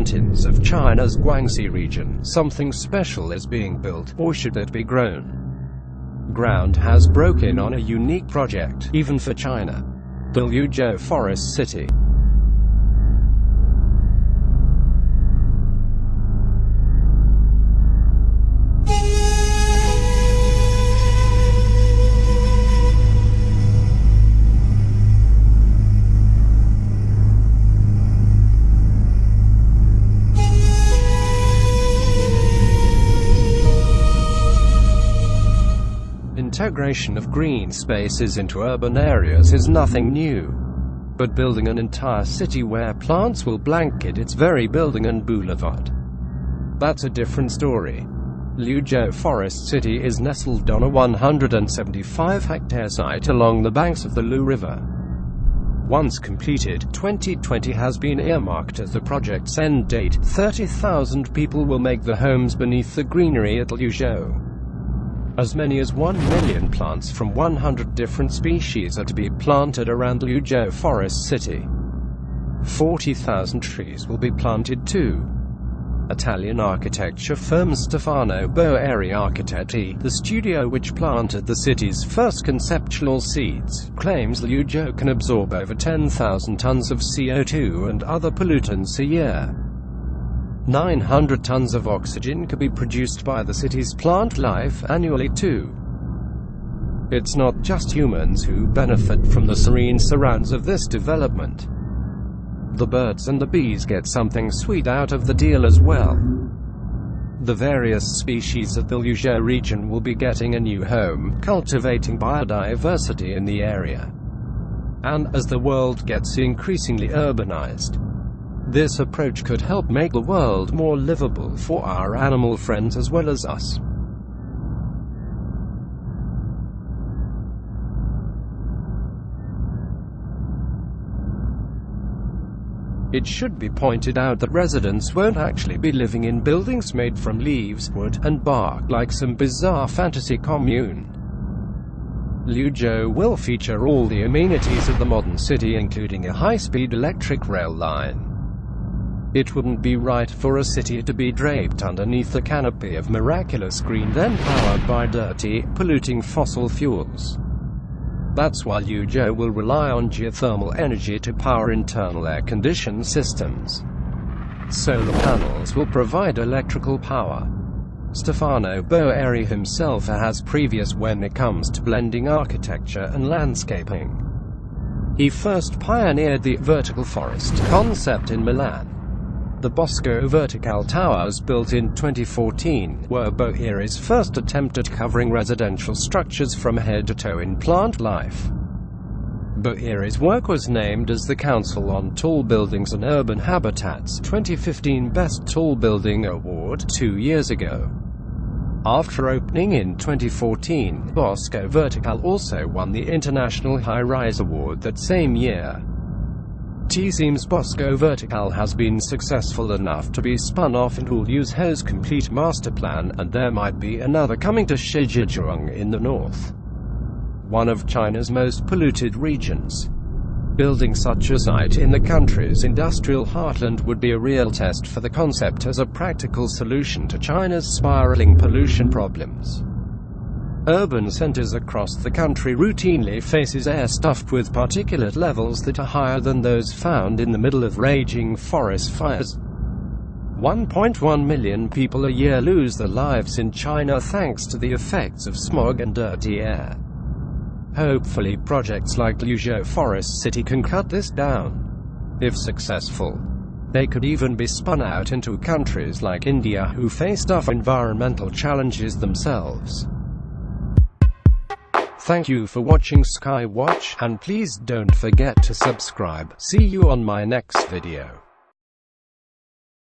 mountains of China's Guangxi region, something special is being built, or should it be grown? Ground has broken on a unique project, even for China. The Liuzhou Forest City. Integration of green spaces into urban areas is nothing new. But building an entire city where plants will blanket its very building and boulevard, that's a different story. Liuzhou Forest City is nestled on a 175-hectare site along the banks of the Lu River. Once completed, 2020 has been earmarked as the project's end date. 30,000 people will make their homes beneath the greenery at Liuzhou. As many as 1 million plants from 100 different species are to be planted around Liuzhou Forest City. 40,000 trees will be planted too. Italian architecture firm Stefano Boeri Architetti, the studio which planted the city's first conceptual seeds, claims Liuzhou can absorb over 10,000 tons of CO2 and other pollutants a year. 900 tons of oxygen could be produced by the city's plant life annually too. It's not just humans who benefit from the serene surrounds of this development. The birds and the bees get something sweet out of the deal as well. The various species of the Liuzhou region will be getting a new home, cultivating biodiversity in the area. And as the world gets increasingly urbanized, this approach could help make the world more livable for our animal friends as well as us. It should be pointed out that residents won't actually be living in buildings made from leaves, wood, and bark like some bizarre fantasy commune. Liuzhou will feature all the amenities of the modern city, including a high-speed electric rail line. It wouldn't be right for a city to be draped underneath the canopy of miraculous green, then powered by dirty, polluting fossil fuels. That's why Liuzhou will rely on geothermal energy to power internal air-conditioned systems. Solar panels will provide electrical power. Stefano Boeri himself has previous when it comes to blending architecture and landscaping. He first pioneered the vertical forest concept in Milan. The Bosco Vertical Towers, built in 2014, were Boeri's first attempt at covering residential structures from head to toe in plant life. Boeri's work was named as the Council on Tall Buildings and Urban Habitat's 2015 Best Tall Building Award 2 years ago. After opening in 2014, Bosco Vertical also won the International High Rise Award that same year. It seems Bosco Vertical has been successful enough to be spun off into Liuzhou's complete master plan, and there might be another coming to Shijiazhuang in the north, one of China's most polluted regions. Building such a site in the country's industrial heartland would be a real test for the concept as a practical solution to China's spiraling pollution problems. Urban centers across the country routinely faces air stuffed with particulate levels that are higher than those found in the middle of raging forest fires. 1.1 million people a year lose their lives in China thanks to the effects of smog and dirty air. Hopefully projects like Liuzhou Forest City can cut this down. If successful, they could even be spun out into countries like India, who face tough environmental challenges themselves. Thank you for watching Skywatch, and please don't forget to subscribe. See you on my next video.